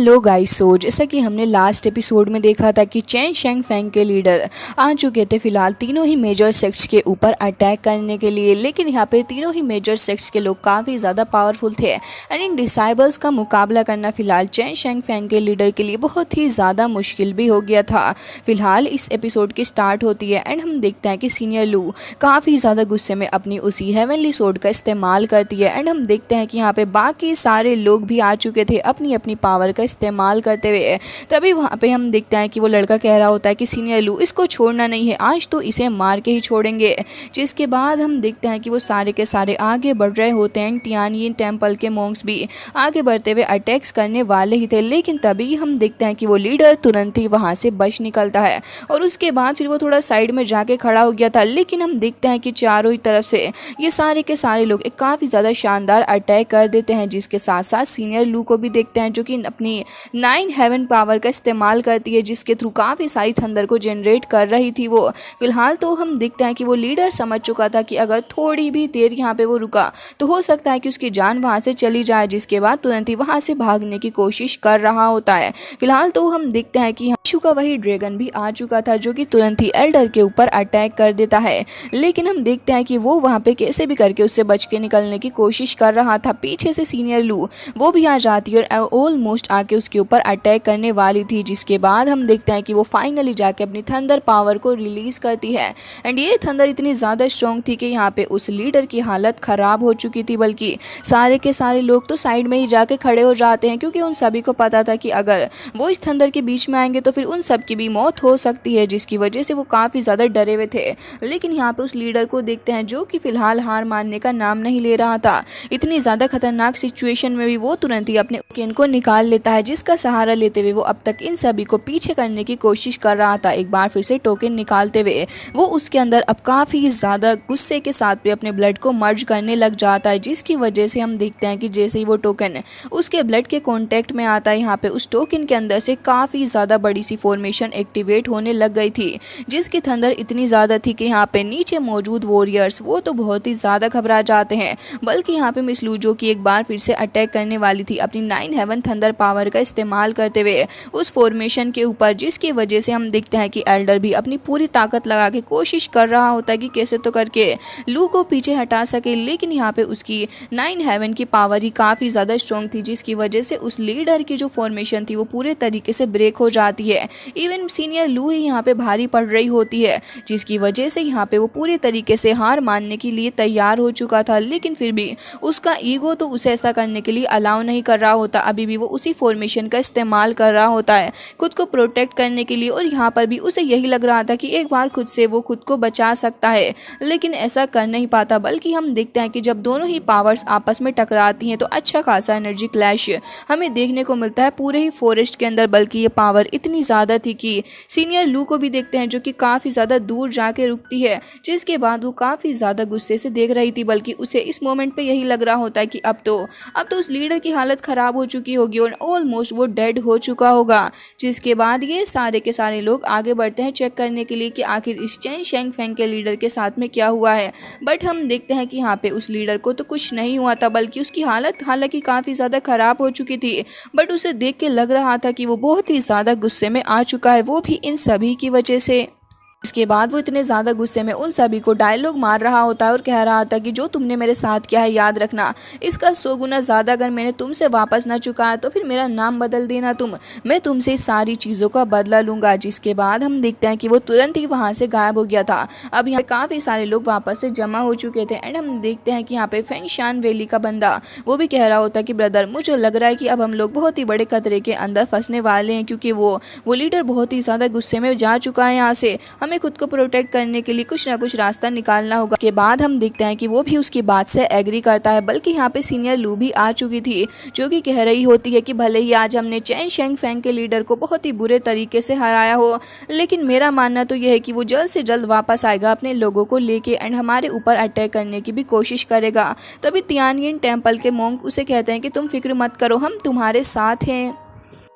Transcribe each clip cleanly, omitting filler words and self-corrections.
लो guys, सो जैसा कि हमने लास्ट एपिसोड में देखा था कि चेन शेंग फेंग के लीडर आ चुके थे फिलहाल तीनों ही मेजर सेक्ट्स के ऊपर अटैक करने के लिए। लेकिन यहाँ पे तीनों ही मेजर सेक्ट्स के लोग काफ़ी ज़्यादा पावरफुल थे एंड इन डिसाइबल्स का मुकाबला करना फिलहाल चेन शेंग फेंग के लीडर के लिए बहुत ही ज़्यादा मुश्किल भी हो गया था। फिलहाल इस एपिसोड की स्टार्ट होती है एंड हम देखते हैं कि सीनियर लू काफ़ी ज़्यादा गुस्से में अपनी उसी हेवनली सोर्ड का इस्तेमाल करती है एंड हम देखते हैं कि यहाँ पे बाकी सारे लोग भी आ चुके थे अपनी अपनी पावर का इस्तेमाल करते हुए। तभी वहाँ पे हम देखते हैं कि वो लड़का कह रहा होता है कि सीनियर लू इसको छोड़ना नहीं है, आज तो इसे मार के ही छोड़ेंगे। जिसके बाद हम देखते हैं कि वो सारे के सारे आगे बढ़ रहे होते हैं। तियानयिन टेम्पल के मॉन्क्स भी आगे बढ़ते हुए अटैक्स करने वाले ही थे, लेकिन तभी हम देखते हैं कि वो लीडर तुरंत ही वहाँ से बच निकलता है और उसके बाद फिर वो थोड़ा साइड में जाके खड़ा हो गया था। लेकिन हम देखते हैं कि चारों ही तरफ से ये सारे के सारे लोग एक काफ़ी ज़्यादा शानदार अटैक कर देते हैं, जिसके साथ साथ सीनियर लू को भी देखते हैं जो कि अपनी 9 हेवन पावर का इस्तेमाल करती है, जिसके थ्रू काफ़ी सारी थंडर को जनरेट कर रही थी वो। फिलहाल तो हम देखते हैं कि वो लीडर समझ चुका था कि अगर थोड़ी भी देर यहाँ पे वो रुका तो हो सकता है कि उसकी जान वहाँ से चली जाए, जिसके बाद तुरंत ही वहाँ से भागने की कोशिश कर रहा होता है। फिलहाल तो हम देखते हैं कि यीशु का वही ड्रैगन भी आ चुका था जो कि तुरंत ही एल्डर के ऊपर अटैक कर देता है। लेकिन हम देखते हैं कि वो वहाँ पे कैसे भी करके उससे बच के निकलने की कोशिश कर रहा था। पीछे से सीनियर लू वो भी आ जाती है और ऑलमोस्ट आके उसके ऊपर अटैक करने वाली थी, जिसके बाद हम देखते हैं कि वो फाइनली जाके अपनी थंडर पावर को रिलीज करती है एंड ये थंडर इतनी ज़्यादा स्ट्रॉन्ग थी कि यहाँ पे उस लीडर की हालत ख़राब हो चुकी थी, बल्कि सारे के सारे लोग तो साइड में ही जाके खड़े हो जाते हैं क्योंकि उन सभी को पता था कि अगर वो इस थंडर के बीच में आएंगे तो फिर उन सब की भी मौत हो सकती है, जिसकी वजह से वो काफ़ी ज़्यादा डरे हुए थे। लेकिन यहाँ पे उस लीडर को देखते हैं जो कि फिलहाल हार मानने का नाम नहीं ले रहा था। इतनी ज़्यादा खतरनाक सिचुएशन में भी वो तुरंत ही अपने टोकन को निकाल लेता है, जिसका सहारा लेते हुए वो अब तक इन सभी को पीछे करने की कोशिश कर रहा था। एक बार फिर से टोकन निकालते हुए वो उसके अंदर अब काफ़ी ज़्यादा गुस्से के साथ भी अपने ब्लड को मर्ज करने लग जाता है, जिसकी वजह से हम देखते हैं कि जैसे ही वो टोकन उसके ब्लड के कॉन्टेक्ट में आता है, यहाँ पे उस टोकन के अंदर से काफ़ी ज़्यादा बड़ी सी फॉर्मेशन एक्टिवेट होने लग गई थी, जिसकी थंडर इतनी ज़्यादा थी कि यहाँ पे नीचे मौजूद वॉरियर्स वो तो बहुत ही ज़्यादा घबरा जाते हैं। बल्कि यहाँ पे मिस लू जो कि एक बार फिर से अटैक करने वाली थी अपनी 9 हेवन थंडर पावर का इस्तेमाल करते हुए उस फॉर्मेशन के ऊपर, जिसकी वजह से हम देखते हैं कि एल्डर भी अपनी पूरी ताकत लगा के कोशिश कर रहा होता है कि कैसे तो करके लू को पीछे हटा सके। लेकिन यहाँ पे उसकी 9 हेवन की पावर ही काफ़ी ज़्यादा स्ट्रॉन्ग थी, जिसकी वजह से उस लीडर की जो फॉर्मेशन थी वो पूरे तरीके से ब्रेक हो जाती है। इवन सीनियर लू ही यहाँ पे भारी पड़ रही होती है, जिसकी वजह से यहाँ पे वो पूरे तरीके से हार मानने के लिए तैयार हो चुका था। लेकिन फिर भी उसका ईगो तो उसे ऐसा करने के लिए अलाउ नहीं कर रहा होता। अभी भी वो उसी फॉर्मेशन का इस्तेमाल कर रहा होता है खुद को प्रोटेक्ट करने के लिए, और यहाँ पर भी उसे यही लग रहा था कि एक बार खुद से वो खुद को बचा सकता है, लेकिन ऐसा कर नहीं पाता। बल्कि हम देखते हैं कि जब दोनों ही पावर्स आपस में टकराती हैं तो अच्छा खासा एनर्जी क्लैश हमें देखने को मिलता है पूरे ही फॉरेस्ट के अंदर। बल्कि ये पावर इतनी ज़्यादा थी कि सीनियर लू को भी देखते हैं जो कि काफ़ी ज़्यादा दूर जाके रुकती है, जिसके बाद वो काफ़ी ज़्यादा गुस्से से देख रही थी। बल्कि उसे इस मोमेंट पे यही लग रहा होता है कि अब तो उस लीडर की हालत ख़राब हो चुकी होगी और ऑलमोस्ट वो डेड हो चुका होगा। जिसके बाद ये सारे के सारे लोग आगे बढ़ते हैं चेक करने के लिए कि आखिर इस चेन शेंग फेंग के लीडर के साथ में क्या हुआ है। बट हम देखते हैं कि यहाँ पे उस लीडर को तो कुछ नहीं हुआ था, बल्कि उसकी हालत हालांकि काफ़ी ज़्यादा ख़राब हो चुकी थी, बट उसे देख के लग रहा था कि वो बहुत ही ज़्यादा गुस्से में आ चुका है, वो भी इन सभी की वजह से। इसके बाद वो इतने ज़्यादा गुस्से में उन सभी को डायलॉग मार रहा होता है और कह रहा था कि जो तुमने मेरे साथ किया है याद रखना, इसका 100 गुना ज़्यादा अगर मैंने तुमसे वापस ना चुकाया तो फिर मेरा नाम बदल देना मैं तुमसे सारी चीज़ों का बदला लूँगा। जिसके बाद हम देखते हैं कि वो तुरंत ही वहाँ से गायब हो गया था। अब यहाँ काफ़ी सारे लोग वापस से जमा हो चुके थे एंड हम देखते हैं कि यहाँ पे फेंगशान वैली का बंदा वो भी कह रहा होता है कि ब्रदर मुझे लग रहा है कि अब हम लोग बहुत ही बड़े खतरे के अंदर फंसने वाले हैं, क्योंकि वो लीडर बहुत ही ज़्यादा गुस्से में जा चुका है। यहाँ से हमें खुद को प्रोटेक्ट करने के लिए कुछ ना कुछ रास्ता निकालना होगा। के बाद हम देखते हैं कि वो भी उसकी बात से एग्री करता है। बल्कि यहाँ पे सीनियर लू भी आ चुकी थी जो कि कह रही होती है कि भले ही आज हमने चेन शेंग फेंग के लीडर को बहुत ही बुरे तरीके से हराया हो, लेकिन मेरा मानना तो यह है कि वो जल्द से जल्द वापस आएगा अपने लोगों को लेके एंड हमारे ऊपर अटैक करने की भी कोशिश करेगा। तभी तियानयिन टेम्पल के मॉन्क उसे कहते हैं कि तुम फिक्र मत करो, हम तुम्हारे साथ हैं।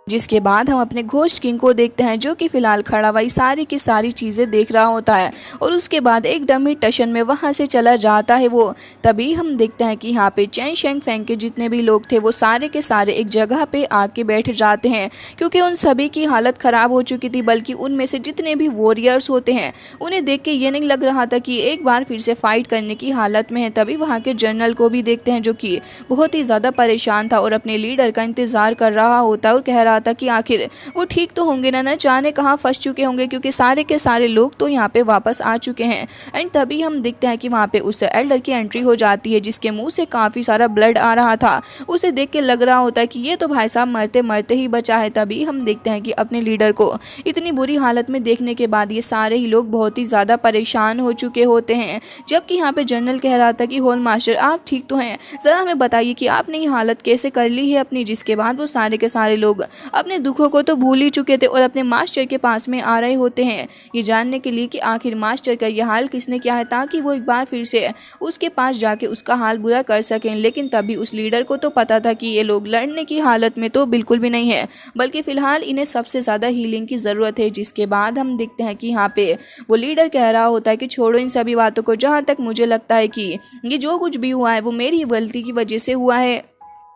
जिसके बाद हम अपने घोस्ट किंग को देखते हैं जो कि फिलहाल खड़ा वही सारी की सारी चीज़ें देख रहा होता है और उसके बाद एक डमी टशन में वहाँ से चला जाता है वो। तभी हम देखते हैं कि यहाँ पे चेन शेंग फेंग के जितने भी लोग थे वो सारे के सारे एक जगह पे आके बैठ जाते हैं क्योंकि उन सभी की हालत ख़राब हो चुकी थी, बल्कि उनमें से जितने भी वॉरियर्स होते हैं उन्हें देख के ये नहीं लग रहा था कि एक बार फिर से फाइट करने की हालत में है। तभी वहाँ के जनरल को भी देखते हैं जो कि बहुत ही ज़्यादा परेशान था और अपने लीडर का इंतज़ार कर रहा होता है और कह रहा था कि आखिर वो ठीक तो होंगे ना, न जाने कहाँ फंस चुके होंगे क्योंकि सारे के सारे लोग तो यहाँ पे वापस आ चुके हैं। एंड तभी हम देखते हैं कि वहाँ पे उस एल्डर की एंट्री हो जाती है जिसके मुंह से काफ़ी सारा ब्लड आ रहा था। उसे देख के लग रहा होता है कि ये तो भाई साहब मरते मरते ही बचा है। तभी हम देखते हैं कि अपने लीडर को इतनी बुरी हालत में देखने के बाद ये सारे ही लोग बहुत ही ज़्यादा परेशान हो चुके होते हैं। जबकि यहाँ पे जनरल कह रहा था कि होल मास्टर आप ठीक तो हैं, ज़रा हमें बताइए कि आपने ये हालत कैसे कर ली है अपनी। जिसके बाद वो सारे के सारे लोग अपने दुखों को तो भूल ही चुके थे और अपने मास्टर के पास में आ रहे होते हैं ये जानने के लिए कि आखिर मास्टर का यह हाल किसने किया है, ताकि वो एक बार फिर से उसके पास जाके उसका हाल बुरा कर सकें। लेकिन तभी उस लीडर को तो पता था कि ये लोग लड़ने की हालत में तो बिल्कुल भी नहीं है, बल्कि फिलहाल इन्हें सबसे ज़्यादा हीलिंग की ज़रूरत है। जिसके बाद हम देखते हैं कि यहाँ पे वो लीडर कह रहा होता है कि छोड़ो इन सभी बातों को, जहाँ तक मुझे लगता है कि ये जो कुछ भी हुआ है वो मेरी गलती की वजह से हुआ है।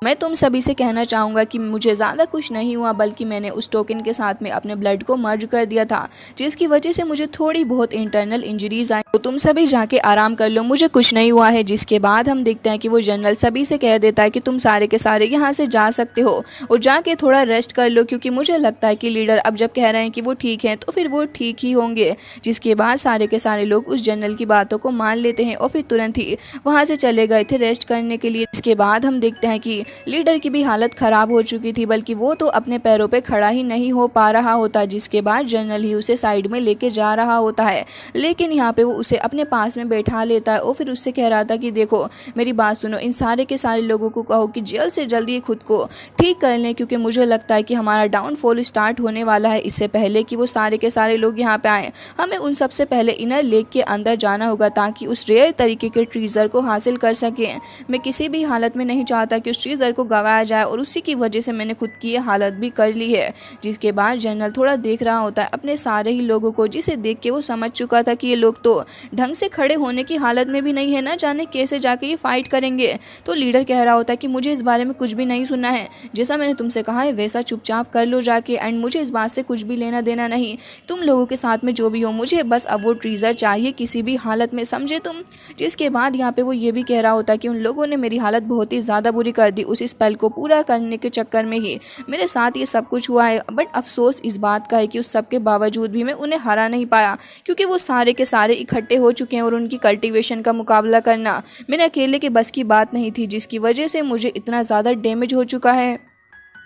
मैं तुम सभी से कहना चाहूँगा कि मुझे ज़्यादा कुछ नहीं हुआ, बल्कि मैंने उस टोकन के साथ में अपने ब्लड को मर्ज कर दिया था जिसकी वजह से मुझे थोड़ी बहुत इंटरनल इंजरीज आई, तो तुम सभी जाके आराम कर लो, मुझे कुछ नहीं हुआ है। जिसके बाद हम देखते हैं कि वो जनरल सभी से कह देता है कि तुम सारे के सारे यहाँ से जा सकते हो और जाके थोड़ा रेस्ट कर लो, क्योंकि मुझे लगता है कि लीडर अब जब कह रहे हैं कि वो ठीक हैं तो फिर वो ठीक ही होंगे। जिसके बाद सारे के सारे लोग उस जनरल की बातों को मान लेते हैं और फिर तुरंत ही वहाँ से चले गए थे रेस्ट करने के लिए। इसके बाद हम देखते हैं कि लीडर की भी हालत ख़राब हो चुकी थी, बल्कि वो तो अपने पैरों पे खड़ा ही नहीं हो पा रहा होता। जिसके बाद जनरल ही उसे साइड में लेके जा रहा होता है, लेकिन यहाँ पे वो उसे अपने पास में बैठा लेता है और फिर उससे कह रहा था कि देखो मेरी बात सुनो, इन सारे के सारे लोगों को कहो कि जल्द से जल्दी खुद को ठीक कर लें, क्योंकि मुझे लगता है कि हमारा डाउनफॉल स्टार्ट होने वाला है। इससे पहले कि वो सारे के सारे लोग यहाँ पे आएँ, हमें उन सबसे पहले इनर लेक के अंदर जाना होगा ताकि उस रेयर तरीके के ट्रीजर को हासिल कर सकें। मैं किसी भी हालत में नहीं चाहता कि उस ट्रीजर को गवाया जाए और उसी की वजह से मैंने खुद की ये हालत भी कर ली है। जिसके बाद जनरल थोड़ा देख रहा होता है अपने सारे ही लोगों को, जिसे देख के वो समझ चुका था कि ये लोग तो ढंग से खड़े होने की हालत में भी नहीं है, ना जाने कैसे जाके ये फाइट करेंगे। तो लीडर कह रहा होता है कि मुझे इस बारे में कुछ भी नहीं सुनना है, जैसा मैंने तुमसे कहा है वैसा चुपचाप कर लो जाके, एंड मुझे इस बात से कुछ भी लेना देना नहीं, तुम लोगों के साथ में जो भी हो, मुझे बस अब वो ट्रीजर चाहिए किसी भी हालत में, समझे तुम। जिसके बाद यहाँ पे वो ये भी कह रहा होता है कि उन लोगों ने मेरी हालत बहुत ही ज़्यादा बुरी कर दी, उस स्पेल को पूरा करने के चक्कर में ही मेरे साथ ये सब कुछ हुआ है। बट अफसोस इस बात का है कि उस सब के बावजूद भी मैं उन्हें हरा नहीं पाया, क्योंकि वो सारे के सारे इकट्ठे हो चुके हैं और उनकी कल्टीवेशन का मुकाबला करना मेरे अकेले के बस की बात नहीं थी, जिसकी वजह से मुझे इतना ज़्यादा डैमेज हो चुका है।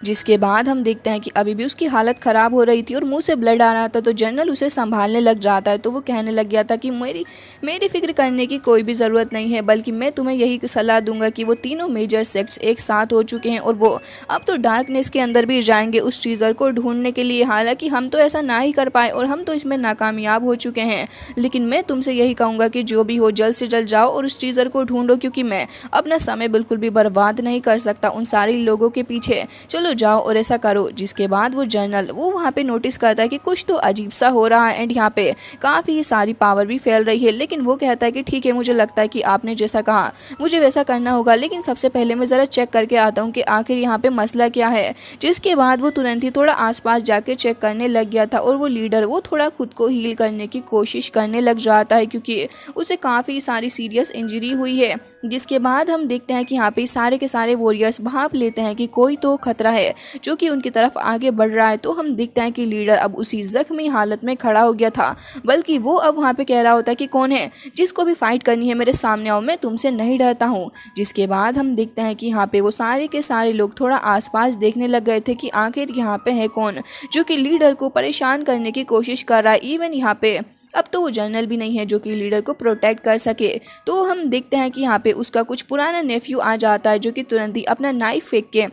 जिसके बाद हम देखते हैं कि अभी भी उसकी हालत ख़राब हो रही थी और मुंह से ब्लड आ रहा था, तो जनरल उसे संभालने लग जाता है। तो वो कहने लग गया था कि मेरी फिक्र करने की कोई भी ज़रूरत नहीं है, बल्कि मैं तुम्हें यही सलाह दूंगा कि वो तीनों मेजर सेक्ट्स एक साथ हो चुके हैं और वो अब तो डार्कनेस के अंदर भी जाएंगे उस ट्रीजर को ढूंढने के लिए। हालांकि हम तो ऐसा ना ही कर पाए और हम तो इसमें नाकामयाब हो चुके हैं, लेकिन मैं तुमसे यही कहूँगा कि जो भी हो जल्द से जल्द जाओ और उस ट्रीजर को ढूंढो, क्योंकि मैं अपना समय बिल्कुल भी बर्बाद नहीं कर सकता उन सारे लोगों के पीछे। चलो जाओ और ऐसा करो। जिसके बाद वो जनरल वो वहाँ पे नोटिस करता है कि कुछ तो अजीब सा हो रहा है एंड यहाँ पे काफ़ी सारी पावर भी फैल रही है, लेकिन वो कहता है कि ठीक है, मुझे लगता है कि आपने जैसा कहा मुझे वैसा करना होगा, लेकिन सबसे पहले मैं ज़रा चेक करके आता हूँ कि आखिर यहाँ पे मसला क्या है। जिसके बाद वो तुरंत ही थोड़ा आसपास जाके चेक करने लग गया था और वो लीडर वो थोड़ा खुद को हील करने की कोशिश करने लग जाता है, क्योंकि उसे काफ़ी सारी सीरियस इंजरी हुई है। जिसके बाद हम देखते हैं कि यहाँ पे सारे के सारे वॉरियर्स भाप लेते हैं कि कोई तो खतरा है जो कि उनकी तरफ आगे बढ़ रहा है। तो हम देखते हैं कि लीडर अब उसी जख्मी हालत में खड़ा हो गया था, बल्कि वो अब वहाँ पे कह रहा होता है कि कौन है जिसको भी फाइट करनी है मेरे सामने आओ, मैं तुमसे नहीं डरता हूँ। जिसके बाद हम देखते हैं कि यहाँ पे वो सारे के सारे लोग थोड़ा आसपास देखने लग गए थे कि आखिर यहाँ पे है कौन जो कि लीडर को परेशान करने की कोशिश कर रहा है। इवन यहाँ पे अब तो वो जनरल भी नहीं है जो कि लीडर को प्रोटेक्ट कर सके। तो हम देखते हैं कि यहाँ पे उसका कुछ पुराना नेफ्यू आ जाता है जो कि तुरंत ही अपना नाइफ फेंक के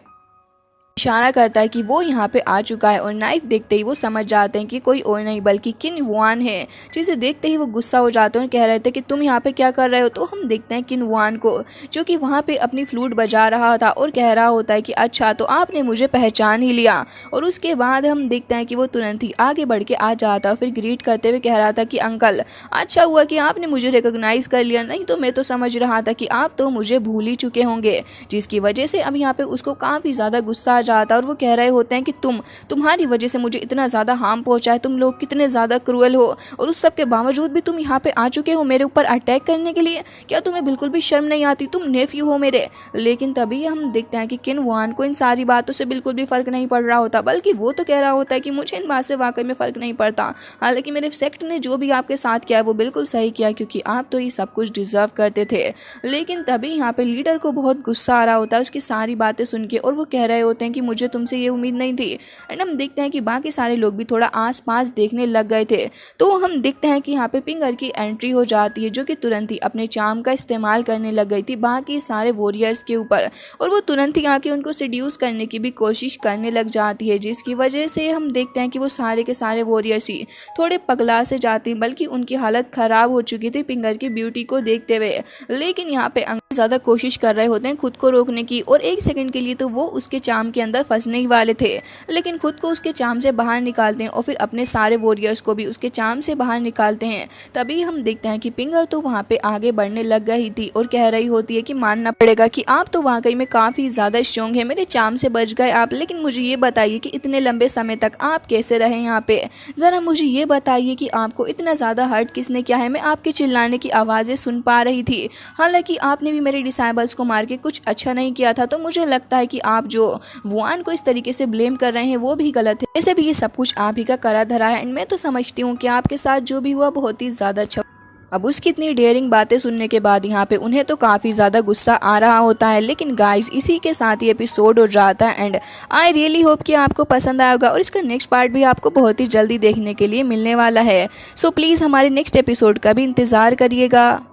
इशारा करता है कि वो यहाँ पे आ चुका है और नाइफ देखते ही वो समझ जाते हैं कि कोई और नहीं बल्कि किन वान है, जिसे देखते ही वो गुस्सा हो जाते हैं और कह रहे थे कि तुम यहाँ पे क्या कर रहे हो। तो हम देखते हैं किन वान को, जो कि वहाँ पे अपनी फ्लूट बजा रहा था और कह रहा होता है कि अच्छा तो आपने मुझे पहचान ही लिया। और उसके बाद हम देखते हैं कि वो तुरंत ही आगे बढ़ के आ जाता, फिर ग्रीट करते हुए कह रहा था कि अंकल अच्छा हुआ कि आपने मुझे रिकॉग्नाइज कर लिया, नहीं तो मैं तो समझ रहा था कि आप तो मुझे भूल ही चुके होंगे। जिसकी वजह से अब यहाँ पे उसको काफ़ी ज़्यादा गुस्सा आ जाता है और वो कह रहे होते हैं कि तुम्हारी वजह से मुझे इतना ज़्यादा हार्म पहुंचा है, तुम लोग कितने ज़्यादा क्रूअल हो और उस सब के बावजूद भी तुम यहाँ पे आ चुके हो मेरे ऊपर अटैक करने के लिए। क्या तुम्हें बिल्कुल भी शर्म नहीं आती? तुम नेफ्यू हो मेरे। लेकिन तभी हम देखते हैं कि किन वान को इन सारी बातों से बिल्कुल भी फ़र्क नहीं पड़ रहा होता, बल्कि वो तो कह रहा होता है कि मुझे इन बात से वाकई में फ़र्क नहीं पड़ता। हालांकि मेरे सेक्ट ने जो भी आपके साथ किया है वो बिल्कुल सही किया, क्योंकि आप तो ये सब कुछ डिजर्व करते थे। लेकिन तभी यहाँ पे लीडर को बहुत गुस्सा आ रहा होता है उसकी सारी बातें सुन के, और वो कह रहे होते हैं कि मुझे तुमसे ये उम्मीद नहीं थी। एंड हम देखते हैं कि बाकी सारे लोग भी थोड़ा आसपास देखने लग गए थे। तो हम देखते हैं कि यहाँ पे पिंगर की एंट्री हो जाती है, जो कि तुरंत ही अपने चार्म का इस्तेमाल करने लग गई थी बाकी सारे वॉरियर्स के ऊपर, और वो तुरंत ही आके उनको सिड्यूस करने की भी कोशिश करने लग जाती है, जिसकी वजह से हम देखते हैं कि वो सारे के सारे वॉरियर्स ही थोड़े पगला से जाते हैं, बल्कि उनकी हालत ख़राब हो चुकी थी पिंगर की ब्यूटी को देखते हुए। लेकिन यहाँ पे ज़्यादा कोशिश कर रहे होते हैं खुद को रोकने की, और एक सेकंड के लिए तो वो उसके चार्म के अंदर फंसने ही वाले थे, लेकिन खुद को उसके चार्म से बाहर निकालते हैं और फिर अपने सारे वॉरियर्स को भी उसके चार्म से बाहर निकालते हैं। तभी हम देखते हैं कि पिंगर तो वहाँ पे आगे बढ़ने लग गई थी और कह रही होती है कि मानना पड़ेगा कि आप तो वाकई में काफ़ी ज़्यादा स्ट्रॉन्ग है, मेरे चार्म से बच गए आप। लेकिन मुझे ये बताइए कि इतने लंबे समय तक आप कैसे रहे यहाँ पे? ज़रा मुझे ये बताइए कि आपको इतना ज़्यादा हर्ट किसने किया है? मैं आपके चिल्लाने की आवाज़ें सुन पा रही थी, हालांकि आपने भी मेरे डिसाइबल्स को मार के कुछ अच्छा नहीं किया था। तो मुझे लगता है कि आप जो वान को इस तरीके से ब्लेम कर रहे हैं वो भी गलत है। वैसे भी ये सब कुछ आप ही का करा धरा है, एंड मैं तो समझती हूँ कि आपके साथ जो भी हुआ बहुत ही ज़्यादा अच्छा। अब उसकी इतनी डेयरिंग बातें सुनने के बाद यहाँ पे उन्हें तो काफ़ी ज़्यादा गुस्सा आ रहा होता है। लेकिन गाइस इसी के साथ ये एपिसोड हो जाता है, एंड आई रियली होप कि आपको पसंद आया होगा, और इसका नेक्स्ट पार्ट भी आपको बहुत ही जल्दी देखने के लिए मिलने वाला है। सो प्लीज़ हमारे नेक्स्ट एपिसोड का भी इंतज़ार करिएगा।